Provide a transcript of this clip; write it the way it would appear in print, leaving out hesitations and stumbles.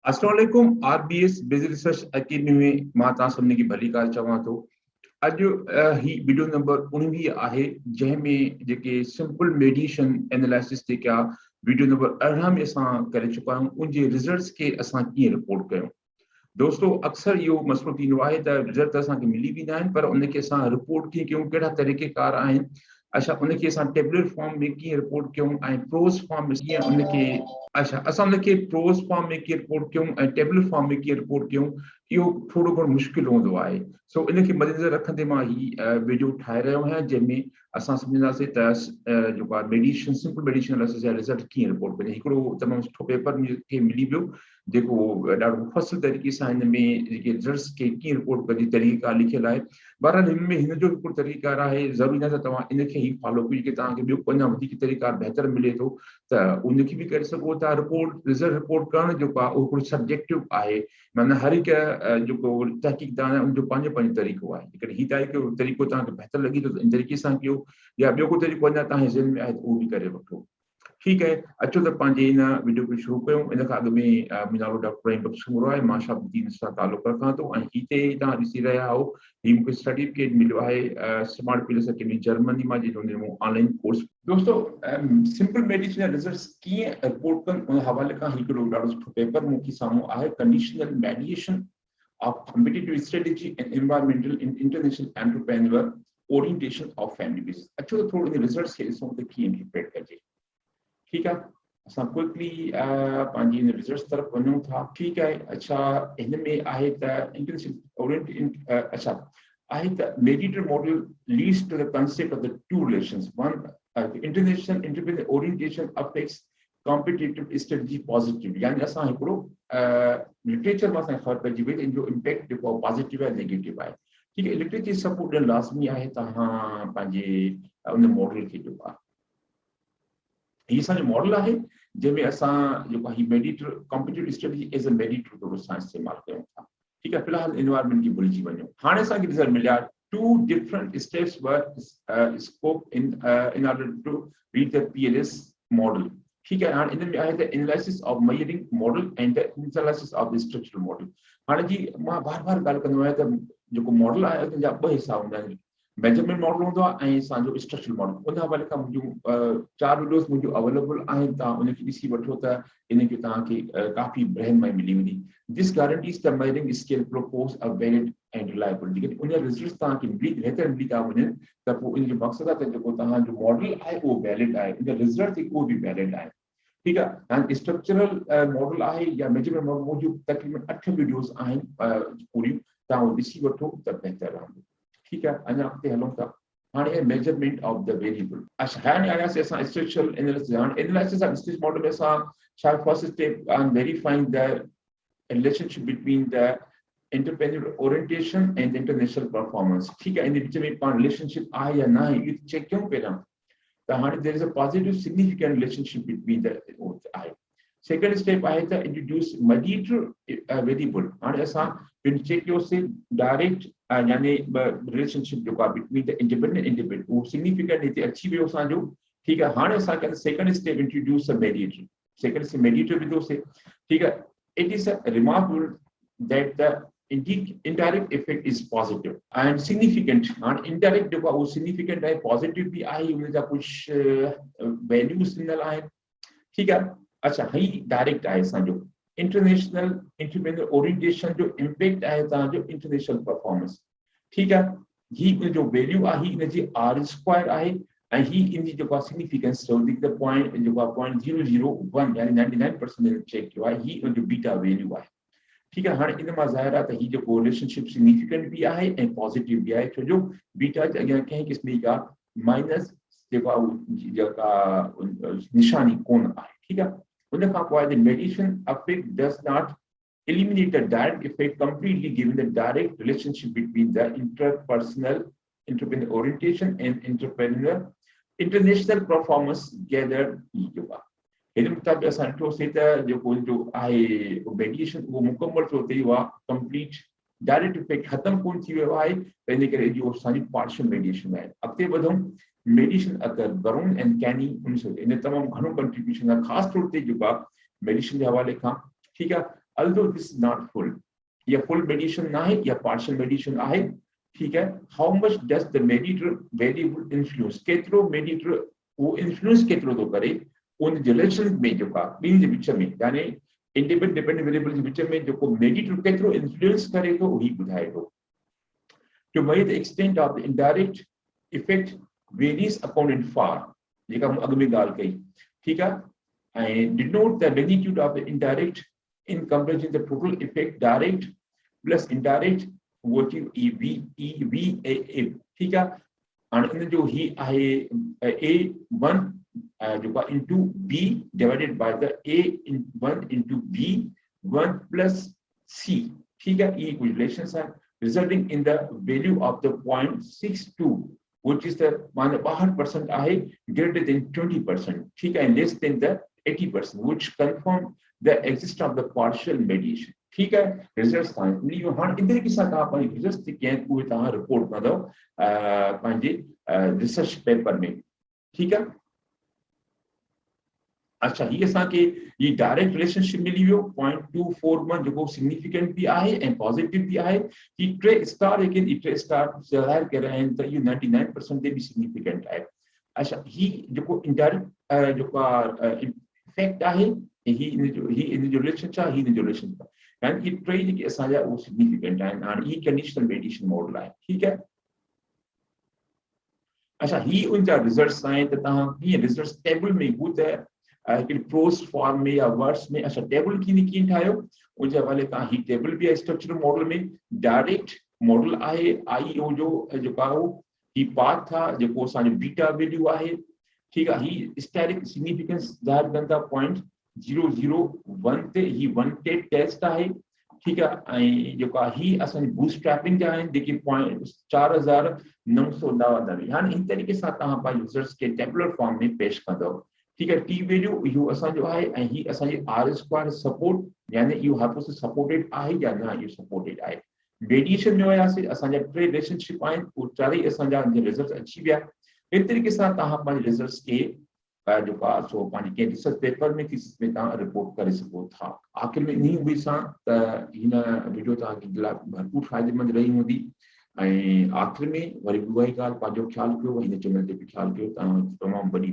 अस्सलाम वालेकुम। RBS business research academy में मां तव्हां सभिनी खे भली कार चवां थो। अॼु ही वीडियो नंबर 19 आहे, जंहिंमें जेके सिंपल मेडिएशन एनालिसिस जेका वीडियो नंबर 18 में असां करे चुका आहियूं, उनजे रिज़ल्ट्स खे असां कीअं रिपोर्ट कयूं। दोस्तों, अक्सर इहो मसइलो थींदो आहे त रिज़ल्ट असांखे मिली वेंदा आहिनि, पर उनखे असां रिपोर्ट कीअं कयूं, कहिड़ा तरीक़ेकार आहिनि, अच्छा उनखे असां टेबुलर फॉर्म में कीअं रिपोर्ट कयूं ऐं प्रोज फॉर्म में कीअं उनखे असां उनखे प्रोज फॉर्म में कीअं रिपोर्ट कयूं ऐं टेबुलर फॉर्म में कीअं रिपोर्ट कयूं, इहो थोरो घणो मुश्किल हूंदो आहे। सो इनखे मद्देनज़र रखंदे मां ही वीडियो ठाहे रहियो आहियां, जंहिंमें असां सम्झंदासीं त जेको आहे मेडिएशन सिंपल मेडिएशन एनालिसिस जा रिज़ल्ट कीअं रिपोर्ट कजे। हिकिड़ो तमामु सुठो पेपर मूंखे मिली वियो, जेको ॾाढो मुफ़सिल तरीक़े सां हिन में जेके रिज़ल्ट्स खे कीअं रिपोर्ट कजे तरीक़ेकार लिखियलु आहे। बहरहाल हिन में हिन जो हिकिड़ो तरीक़ेकार आहे, ज़रूरी न त तव्हां इनखे ई फॉलो कयो। जेके तव्हांखे ॿियो अञा वधीक तरीक़ेकार बहितर मिले थो त उनखे बि करे सघो था। रिज़ल्ट रिपोर्ट करणु जेको आहे उहो हिकिड़ो सब्जेक्टिव आहे, माना हर हिकु जेको तहक़ीक़दान आहे उनजो पंहिंजो पंहिंजो तरीक़ो आहे। जेकॾहिं हीउ तरीक़ो तव्हांखे बहितर लॻे थो त इन तरीक़े सां कयो, या ॿियो को तरीक़ो अञा तव्हांजे ज़हन में आहे त उहो बि करे वठो। ठीकु आहे, अचो त पंहिंजे हिन वीडियो खे शुरू कयूं। इन खां अॻु में मुंहिंजो नालो डॉक्टर बख़्शुमरो आहे, मां शाबुद्दीन सां तालुक़ रखां थो। ऐं हिते तव्हां ॾिसी रहिया आहियो, हीउ मूंखे सर्टिफिकेट मिलियो आहे स्मार्ट PLS एकेडमी जर्मनी मां, जंहिंजो ऑनलाइन कोर्स। दोस्तों, सिंपल मेडिएशन रिज़ल्ट्स कीअं रिपोर्ट कनि, उन हवाले खां हिकिड़ो ॾाढो सुठो पेपर मूंखे साम्हूं आहे, conditional मेडिएशन of competitive strategy and environmental and international entrepreneur orientation of family business। अच्छा, तो थोड़े रिजल्ट्स खे ॾिसूं त कीअं इंटरप्रेट कजे। ठीकु आहे, असां क्विकली पंहिंजी इन रिजल्ट्स तरफ़ वञूं था। ठीकु आहे, अच्छा हिन में आहे त इंटरनेशनल ओरिएंटेड अच्छा आहे त mediator model leads to the concept of the two relations. One, international entrepreneur orientation affects competitive strategy positive, यानी असां हिकिड़ो लिटरेचर में असांखे ख़बर पइजी वई त इन जो इम्पैक्ट जेको पॉजिटिव आहे नेगेटिव आहे। ठीकु आहे, लिटरेचर सपोर्ट ॾियणु लाज़मी आहे तव्हां पंहिंजे उन मॉडल खे जेको आहे। हीउ असांजो मॉडल आहे जंहिंमें असां जेको आहे mediator competitive strategy as a mediator तौरु असां इस्तेमालु कयूं था। ठीकु आहे, फ़िलहाल एनवायरमेंट खे भुलिजी वञूं। हाणे असांखे रिज़ल्ट मिलिया, two different steps were scope in order to reach the PLS model. ठीक है, हाँ इन में आहे the analysis of measuring model and the analysis of the structural model. हाँ जी, मां बार बार ॻाल्हि कंदो आहियां त जेको मॉडल आहे उन जा ॿ हिस्सा हूंदा आहिनि, मेजरमेंट मॉडल हूंदो आहे ऐं असांजो स्ट्रक्चरल मॉडल। उन हवाले खां मुंहिंजूं 4 वीडियोस मुंहिंजूं अवेलेबल आहिनि, तव्हां उनखे ॾिसी वठो त इनखे तव्हांखे काफ़ी रहनुमाई मिली वेंदी। This guarantees the measuring scale propose a valid and reliable. जेकॾहिं उन जा रिज़ल्ट्स तव्हांखे बहितर मिली था वञनि त पोइ इनजो मक़सदु आहे त जेको तव्हांजो मॉडल आहे उहो वैलिड आहे, उनजा रिज़ल्ट उहो बि वैलिड आहे। ठीकु आहे, हाणे स्ट्रक्चरल मॉडल आहे या मेजरमेंट मॉडल, मुंहिंजूं तक़रीबन 8 वीडियोस आहिनि पूरियूं, तव्हां उहो ॾिसी वठो त बहितर रहंदो। ठीकु आहे, अञा अॻिते हलूं था। हाणे मेजरमेंट ऑफ द वेरिएबल। अच्छा, हाणे आयासीं असां स्ट्रक्चरल एनालिसिस। हाणे एनालिसिस ऑफ स्ट्रक्चरल मॉडल में असां छा first step on verifying the relationship between the entrepreneur orientation and international performance. ठीकु आहे, इन विच में पाण रिलेशनशिप आहे या न आहे इहो चेक कयूं पहिरियां। There is a positive significant relationship between the eye. Second step आहे त introduce mediator variable। हाणे असां पिन चेक कयोसीं डायरेक्ट यानी रिलेशनशिप जेको आहे between the independent individual, वो significant हिते अची वियो असांजो। ठीकु आहे, हाणे असां second step introduce a mediator. Second step mediator विधोसीं। ठीकु आहे, it is remarkable that the indirect effect is positive and significant। हाँ indirect जेको आहे वो significant है, positive भी आहे, उन जा कुछ values ॾिनल आहिनि। ठीकु आहे, अच्छा ही डायरेक्ट आहे असांजो इंटरनेशनल एंटरप्रेन्योर ओरिएंटेशन जो इम्पैक्ट आहे तव्हांजो इंटरनेशनल परफॉर्मेंस। ठीकु आहे, ही इन जो वैल्यू आहे, इन जी R² आहे ऐं ही इन जी जेको आहे सिग्निफिकेंस द पॉइंट जेको आहे 0.001 यानी 99% चेक कयो आहे, ही इन जो बीटा वैल्यू आहे। ठीकु आहे, हाणे इन मां ज़ाहिर आहे त हीउ जेको रिलेशनशिप सिग्निफिकेंट बि आहे ऐं पॉज़िटिव बि आहे, छो जो बीटा जे अॻियां कंहिं क़िस्म जी का माइनस जेको आहे जेका निशानी कोन आहे। ठीकु आहे, उन खां पोइ the मेडिएशन affect does not eliminate the direct effect completely, given the direct relationship between the interpersonal entrepreneur orientation and entrepreneur international performance gathered जेको आहे। हिन मुताबिक़ असां ॾिठोसीं त जेको जो आहे मेडिएशन उहो मुकमल तौर ते इहो आहे कंप्लीट, डायरेक्ट इफेक्ट ख़तमु कोन थी वियो आहे, त इन करे इहो असांजी पार्शियल मेडिएशन आहे। अॻिते वधूं, मेडिएशन अगरि बरून एंड कैनी 1900 इन तमामु घणो कंट्रीब्यूशन आहे, ख़ासि तौर ते जेको आहे मेडिएशन जे हवाले खां। ठीकु आहे, although this is not full, या full mediation ना है या partial mediation आहे, ठीक है. How much does the mediator variable influence, केतिरो mediator वो influence केतिरो तो करे उन रिलेशन में जो का ॿिनि जे विच में, यानी इंडिपेंडेंट डिपेंडेंट वेरिएबल जे विच में जेको mediator केतिरो influence करे थो उही ॿुधाए थो. To measure the extent of the indirect effect varies accounted for, जेका मूं अॻु में ॻाल्हि कई, ठीकु आहे. ऐं denote the magnitude of the indirect in comparison the total effect direct plus indirect, वो चीज EVA, ठीक है. हाणे इन जो ही आहे A1 जो into B divided by the A1 into B1 plus C, ठीक है. ये relations are resulting in the value of the 0.62, which is the 62% आहे greater than 20%, ठीक है, less than the 80%, which confirm the existence of the partial mediation, ठीक है. Results था लियो हां इन तरीके सां तव्हां पंहिंजे रिजल्ट्स ते कीअं उहे तव्हां रिपोर्ट कंदव पंहिंजे रिसर्च पेपर में, ठीकु आहे. अच्छा, ही असांखे ये डायरेक्ट रिलेशनशिप मिली वियो 0.241 जेको सिग्निफिकेंट भी आहे ऐं पॉजिटिव भी आहे. ही 3 स्टार लेकिन ये 3 स्टार ज़ाहिर करे आहिनि त इहो 99% ते भी सिग्निफिकेंट आहे. अच्छा, ही जेको इनडायरेक्ट जेको इफेक्ट आहे ही इन जो रिलेशन छा, ही इन जो रिलेशन छा, यानी ये 3 जेके असांजा वो सिग्निफिकेंट आहिनि. हाणे ही कंडीशनल मेडिएशन मॉडल आहे, ठीकु आहे. अच्छा, ही उनजा रिजल्ट्स आहिनि त तव्हां कीअं रिजल्ट्स टेबल में हू त प्रोस फॉर्म में या वर्ड्स में. अच्छा, टेबल कीअं ठाहियो उनजे हवाले तव्हां ही टेबल भी आहे स्ट्रक्चर मॉडल में. डायरेक्ट मॉडल आहे IO जो जेको आहे ही पाथ आहे जेको असांजो बीटा वैल्यू आहे, ठीकु आहे. ही स्टैटिक सिग्निफिकेंस ज़ाहिर कंदा 0.001 ते, ही 1 ते टेस्ट आहे, ठीकु आहे. ऐं जेको आहे ही असांजी बूटस्ट्रैपिंग जा आहिनि जेके 4999. हाणे इन तरीक़े सां तव्हां पंहिंजे रिजल्ट्स खे टेबुलर फॉर्म में पेश कंदव, ठीक है. टी वैल्यू इहो असांजो आहे ऐं ही असांजी R² सपोर्ट, यानी इहो हाइपोथेसिस सपोर्टेड आहे या न इहो सपोर्टेड आहे. मेडिएशन में वियासीं, असांजा 3 रिलेशनशिप आहिनि, उहे 4 असांजा रिजल्ट्स अची विया. इन तरीक़े सां तव्हां पंहिंजे रिजल्ट्स खे जेको आहे सो पंहिंजे कंहिं रिसर्च पेपर में थीसिस में तव्हां रिपोर्ट करे सघो था. आख़िर में इन उमेद सां त हिन वीडियो तव्हांखे लाइ भरपूर फ़ाइदेमंद रही हूंदी. ऐं आख़िर में वरी उहा ई ॻाल्हि, पंहिंजो ख़्यालु कयो, हिन चैनल ते बि ख़्यालु कयो. तव्हां तमामु वॾी